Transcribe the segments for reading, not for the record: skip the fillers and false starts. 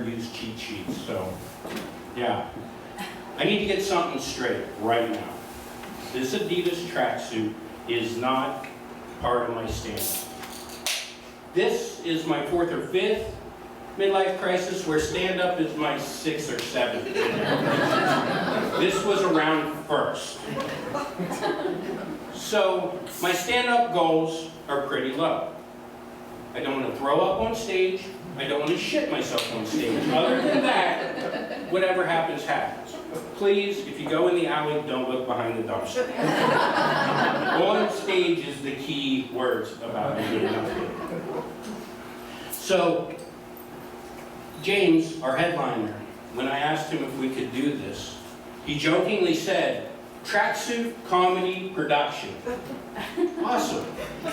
use cheat sheets, so yeah. I need to get something straight right now. This Adidas tracksuit is not part of my stand-up. This is my 4th or 5th midlife crisis, where stand-up is my 6th or 7th. This was around first. So my stand-up goals are pretty low. I don't want to throw up on stage. I don't want to shit myself on stage. Other than that, whatever happens, happens. Please, if you go in the alley, don't look behind the dumpster. On stage is the key words about it. So, James, our headliner, when I asked him if we could do this, he jokingly said, "Tracksuit Comedy Production." Awesome.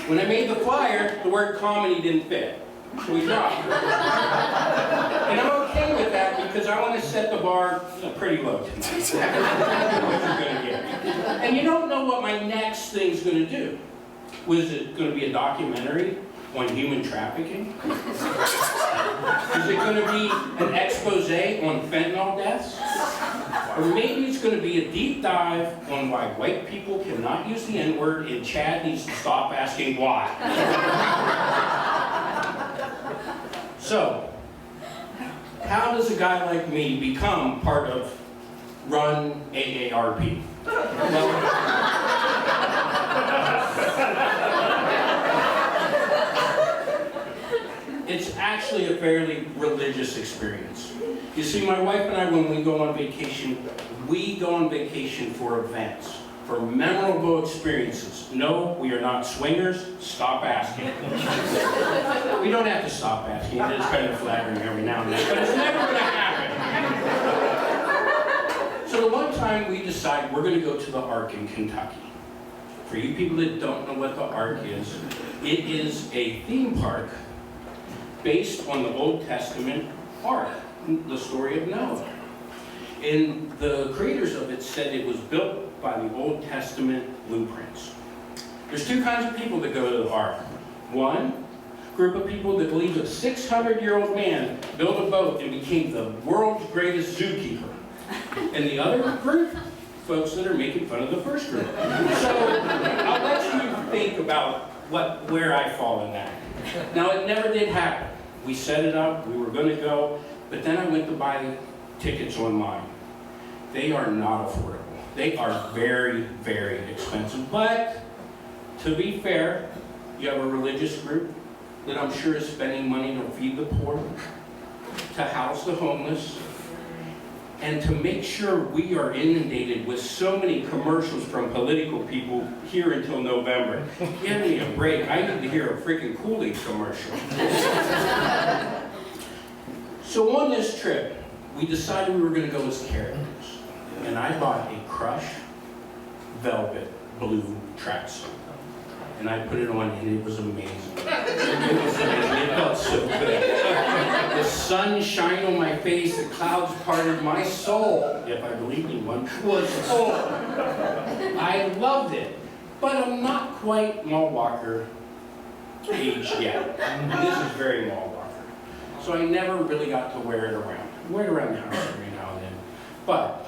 When I made the flyer, the word comedy didn't fit. So we dropped it. And I'm okay with that because I want to set the bar pretty low tonight. What you're going to get. And you don't know what my next thing's going to do. Was it going to be a documentary on human trafficking? Is it going to be an expose on fentanyl deaths? Or maybe it's going to be a deep dive on why white people cannot use the N-word and Chad needs to stop asking why. So, how does a guy like me become part of Run AARP? It's actually a fairly religious experience. You see, my wife and I, when we go on vacation for events, for memorable experiences. No, we are not swingers. Stop asking. We don't have to stop asking. It is kind of flattering every now and then, but it's never going to happen. So the one time we decided we're going to go to the Ark in Kentucky. For you people that don't know what the Ark is, it is a theme park based on the Old Testament Ark, the story of Noah. And the creators of it said it was built by the Old Testament blueprints. There's two kinds of people that go to the Ark. One group of people that believe a 600-year-old man built a boat and became the world's greatest zookeeper. And the other group, folks that are making fun of the first group. So I'll let you think about where I fall in that. Now, it never did happen. We set it up, we were going to go, but then I went to buy tickets online. They are not affordable. They are very, very expensive. But to be fair, you have a religious group that I'm sure is spending money to feed the poor, to house the homeless, and to make sure we are inundated with so many commercials from political people here until November. Give me a break. I need to hear a freaking Kool-Aid commercial. So on this trip, we decided we were going to go as characters. And I bought a crushed velvet blue tracksuit. And I put it on and it was amazing. It was amazing. It felt so good. The sun shined on my face, the clouds parted, my soul, if I believe in one, was full. I loved it. But I'm not quite Mall Walker age yet. And this is very Mall Walker. So I never really got to wear it around. I wear it around the house every now and then. But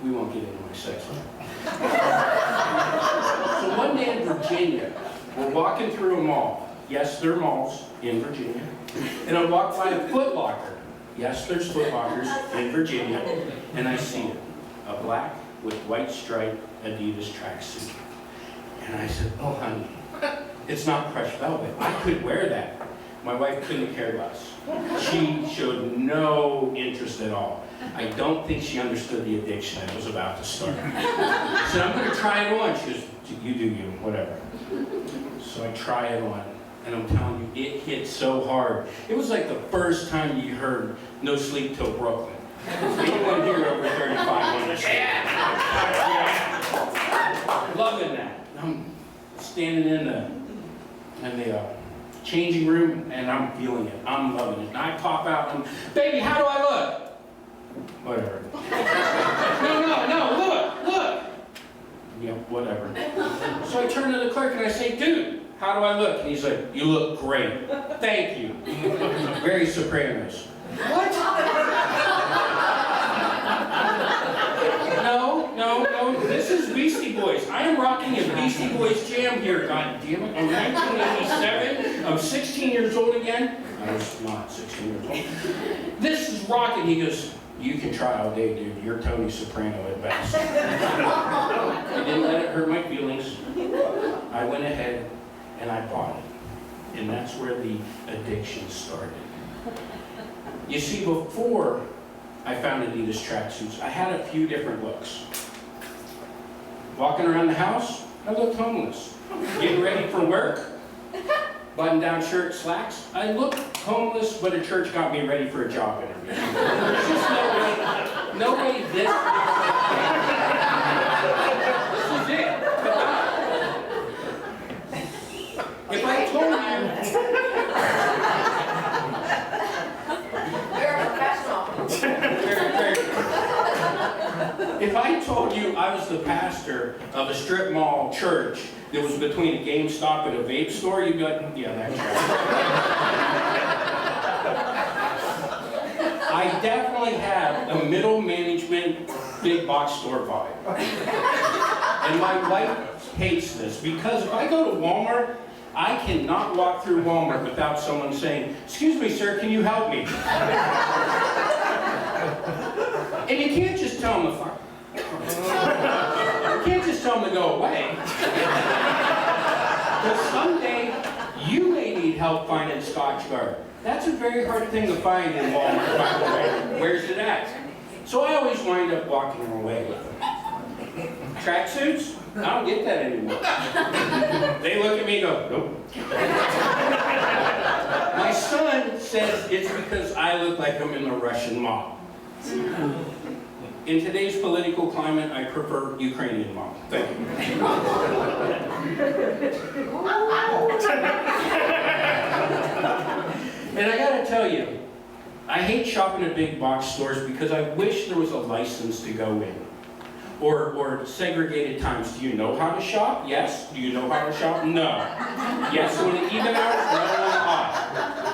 we won't get into my sex life. So one day in Virginia, we're walking through a mall. Yes, there are malls in Virginia. And I walk by a Foot Locker. Yes, there's Foot Lockers in Virginia. And I see it. A black with white striped Adidas tracksuit. And I said, oh honey, it's not crushed velvet. I could wear that. My wife couldn't care less. She showed no interest at all. I don't think she understood the addiction that was about to start. I said, I'm going to try it on. She goes, you do you, whatever. So I try it on, and I'm telling you, it hit so hard. It was like the first time you heard No Sleep Till Brooklyn. Anyone here over 35 understand? Loving that. I'm standing in the changing room, and I'm feeling it. I'm loving it. And I pop out, and baby, how do I look? Whatever. No, look. Yeah, whatever. So I turn to the clerk and I say, dude, how do I look? And he's like, you look great. Thank you. Very Sopranos. What? here, God damn it. I'm 1987. I'm 16 years old again. I was not 16 years old. This is rocking. He goes, you can try all day, dude. You're Tony Soprano at best. I didn't let it hurt my feelings. I went ahead and I bought it. And that's where the addiction started. You see, before I found Adidas tracksuits, I had a few different looks. Walking around the house, I looked homeless. Getting ready for work, button-down shirt, slacks, I looked homeless, but a church got me ready for a job interview. There's just no way this is it. If I told you, You're a professional. If I told you I was the pastor of a strip mall church that was between a GameStop and a vape store, you'd be like, yeah, that's right. I definitely have a middle management big box store vibe. And my wife hates this because if I go to Walmart, I cannot walk through Walmart without someone saying, excuse me, sir, can you help me? And you can't just tell them to fuck. You can't just tell them to go away. Because someday, you may need help finding Scotch Guard. That's a very hard thing to find in Walmart, by the way. Where's it at? So I always wind up walking away with them. Tracksuits? I don't get that anymore. They look at me and go, nope. My son says it's because I look like I'm in the Russian mob. In today's political climate, I prefer Ukrainian mob. Thank you. And I gotta tell you, I hate shopping at big box stores because I wish there was a license to go in. Or segregated times. Do you know how to shop? Yes. Do you know how to shop? No. Yes, so in the even hours, no, off.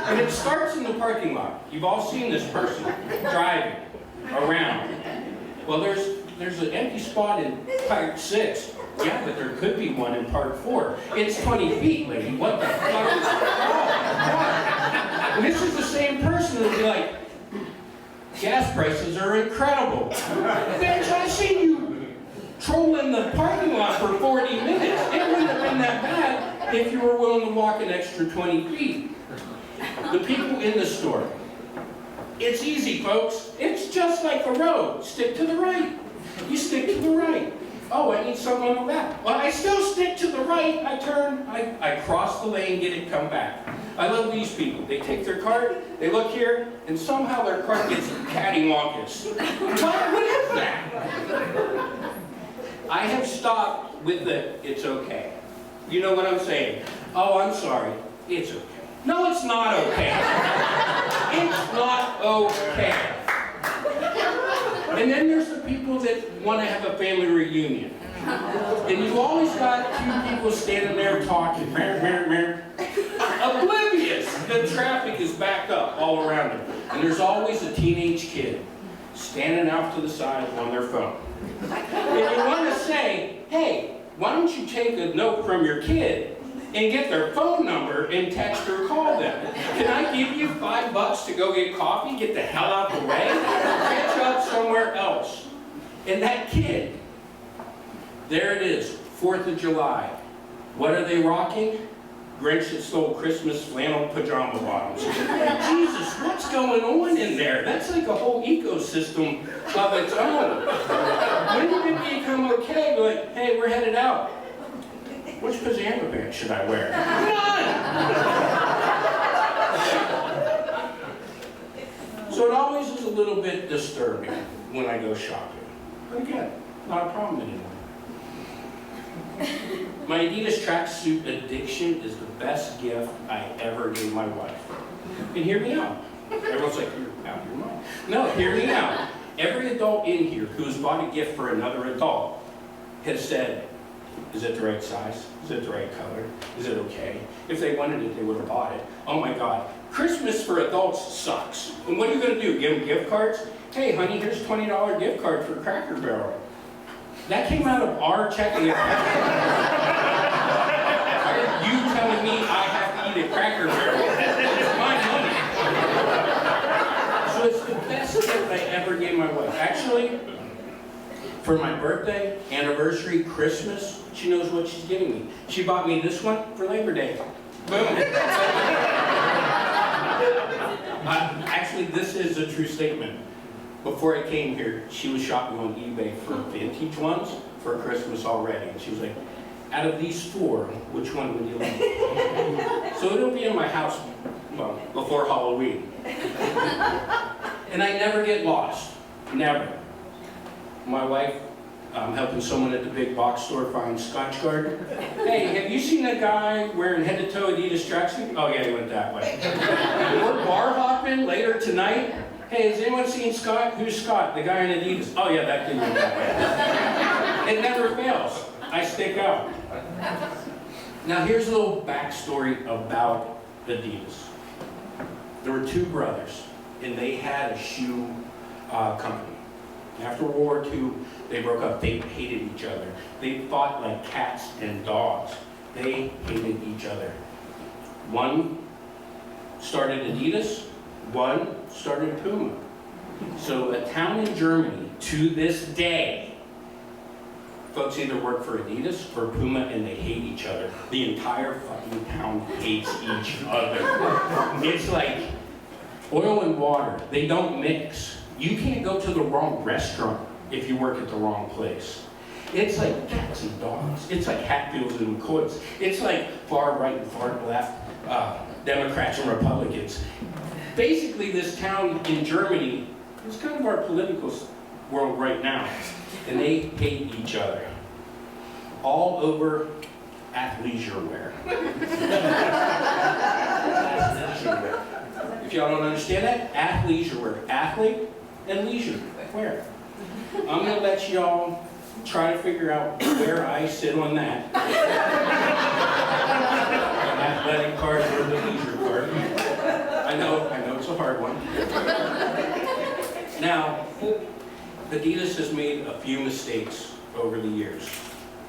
And it starts in the parking lot. You've all seen this person driving around. Well, there's an empty spot in part 6. Yeah, but there could be one in part 4. It's 20 feet, lady. What the fuck is that? And this is the same person that'll be like, gas prices are incredible. Bitch, I've seen you trolling the parking lot for 40 minutes. It wouldn't have been that bad if you were willing to walk an extra 20 feet. The people in the store. It's easy, folks. It's just like the road. Stick to the right. You stick to the right. Oh, I need someone on the left. Well, I still stick to the right. I turn, I cross the lane, get it, come back. I love these people. They take their card, they look here, and somehow their card gets cattywampus. What is that? I have stopped with the, it's okay. You know what I'm saying? Oh, I'm sorry. It's okay. No, it's not okay. It's not okay. And then there's the people that want to have a family reunion. And you've always got 2 people standing there talking, oblivious that traffic is backed up all around them. And there's always a teenage kid standing out to the side on their phone. And you want to say, hey, why don't you take a note from your kid and get their phone number and text or call them? Can I give you $5 to go get coffee? Get the hell out of the way? Catch up somewhere else. And that kid, there it is, 4th of July. What are they rocking? Grinch that stole Christmas flannel pajama bottoms. Jesus, what's going on in there? That's like a whole ecosystem of its own. When did it become okay? Like, hey, we're headed out. Which pajama pants should I wear? None! So it always is a little bit disturbing when I go shopping. But again, not a problem anymore. My Adidas tracksuit addiction is the best gift I ever gave my wife. And hear me out. Everyone's like, you're out of your mind. No, hear me out. Every adult in here who's bought a gift for another adult has said, is it the right size? Is it the right color? Is it okay? If they wanted it, they would have bought it. Oh my God. Christmas for adults sucks. And what are you going to do? Give them gift cards? Hey, honey, here's a $20 gift card for Cracker Barrel. That came out of our checking account. best gift I ever gave my wife. Actually, for my birthday, anniversary, Christmas, she knows what she's giving me. She bought me this one for Labor Day. Boom. Actually, this is a true statement. Before I came here, she was shopping on eBay for vintage ones for Christmas already. And she was like, out of these 4, which one would you like? So it'll be in my house, well, before Halloween. And I never get lost, never. My wife, helping someone at the big box store find Scotch Guard. Hey, have you seen a guy wearing head-to-toe Adidas tracksuit? Oh yeah, he went that way. We're bar hopping later tonight. Hey, has anyone seen Scott? Who's Scott? The guy in Adidas. Oh yeah, that dude went that way. It never fails. I stick out. Now here's a little backstory about Adidas. There were 2 brothers, and they had a shoe company. After World War II, they broke up. They hated each other. They fought like cats and dogs. They hated each other. One started Adidas, one started Puma. So a town in Germany, to this day, folks either work for Adidas or Puma and they hate each other. The entire fucking town hates each other. It's like oil and water. They don't mix. You can't go to the wrong restaurant if you work at the wrong place. It's like cats and dogs. It's like Hatfields and McCoys. It's like far right and far left, Democrats and Republicans. Basically, this town in Germany is kind of our political world right now. And they hate each other. All over athleisure wear. If y'all don't understand that, athleisure wear. Athlete and leisure wear. I'm going to let y'all try to figure out where I sit on that. An athletic part or the leisure part. I know it's a hard one. Now, Adidas has made a few mistakes over the years.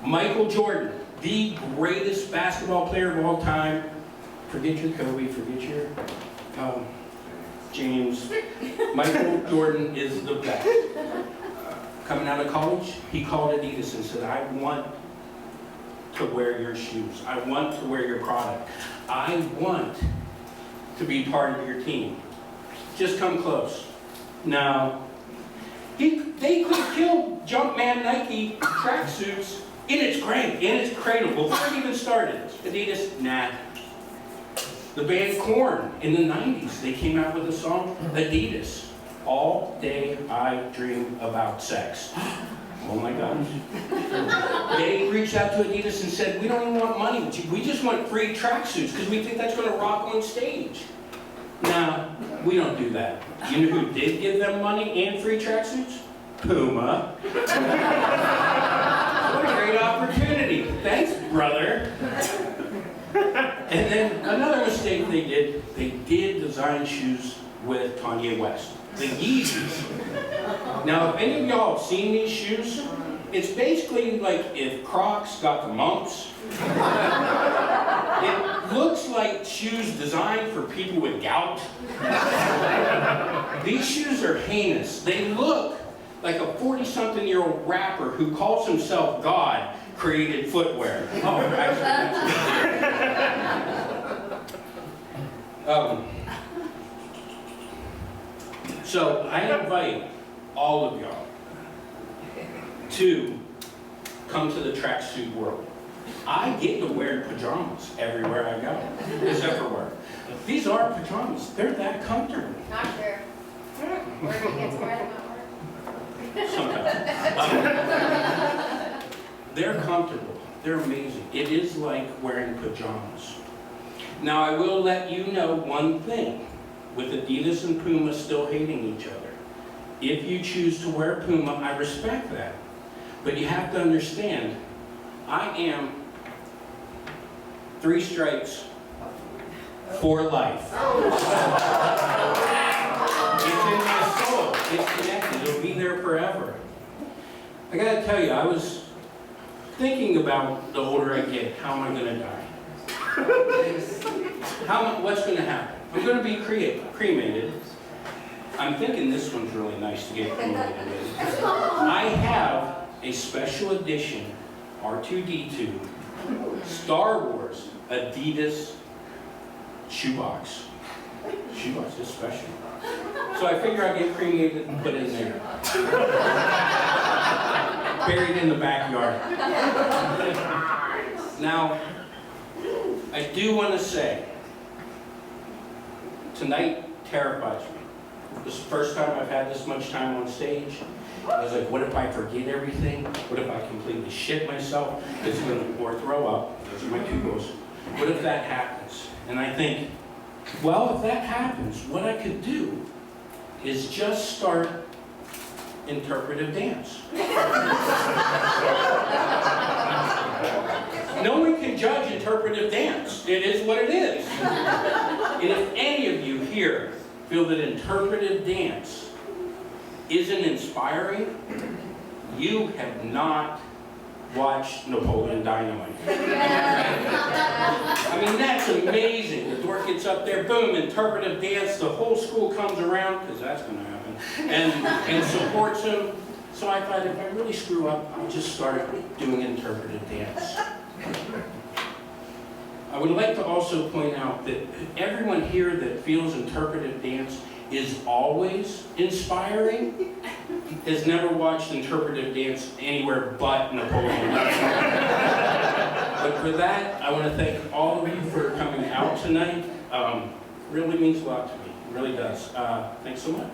Michael Jordan, the greatest basketball player of all time. Forget your Kobe, forget your James. Michael Jordan is the best. Coming out of college, he called Adidas and said, I want to wear your shoes. I want to wear your product. I want to be part of your team. Just come close. Now, they could kill Jumpman Nike tracksuits in its cradle before it even started. Adidas, nah. The band Korn in the 90s, they came out with a song, Adidas. All day I dream about sex. Oh my gosh. They reached out to Adidas and said, we don't even want money, we just want free tracksuits because we think that's going to rock on stage. Nah, we don't do that. You know who did give them money and free tracksuits? Puma. What a great opportunity. Thanks, brother. And then another mistake they did design shoes with Kanye West. The Yeezys. Now, if any of y'all have seen these shoes, it's basically like if Crocs got the mumps. It looks like shoes designed for people with gout. These shoes are heinous. They look like a 40-something-year-old rapper who calls himself God created footwear. Oh, actually, so I invite all of y'all to come to the tracksuit world. I get to wear pajamas everywhere I go, except for work. These are pajamas. They're that comfortable. Not sure. Where do you get to wear them at work? Sometimes. They're comfortable. They're amazing. It is like wearing pajamas. Now, I will let you know one thing. With Adidas and Puma still hating each other. If you choose to wear Puma, I respect that. But you have to understand, I am 3 stripes for life. It's in my soul. It's connected. It'll be there forever. I gotta tell you, I was thinking about the older I get, how am I gonna die? What's gonna happen? I'm going to be cremated, I'm thinking this one's really nice to get cremated with. I have a special edition R2-D2 Star Wars Adidas shoebox. Shoebox is special. So I figure I'll get cremated and put in there. Buried in the backyard. Now, I do want to say, tonight terrifies me. This is the first time I've had this much time on stage. I was like, what if I forget everything? What if I completely shit myself? Or throw up. Those are my two goals. What if that happens? And I think, well, if that happens, what I could do is just start interpretive dance. No one can judge interpretive dance. It is what it is. And if any of you here feel that interpretive dance isn't inspiring, you have not watched Napoleon Dynamite. I mean, that's amazing. The dork gets up there, boom, interpretive dance, the whole school comes around, because that's going to happen, and supports him. So I thought, if I really screw up, I'll just start doing interpretive dance. I would like to also point out that everyone here that feels interpretive dance is always inspiring has never watched interpretive dance anywhere but Napoleon. But for that, I want to thank all of you for coming out tonight. Really means a lot to me. It really does. Thanks so much.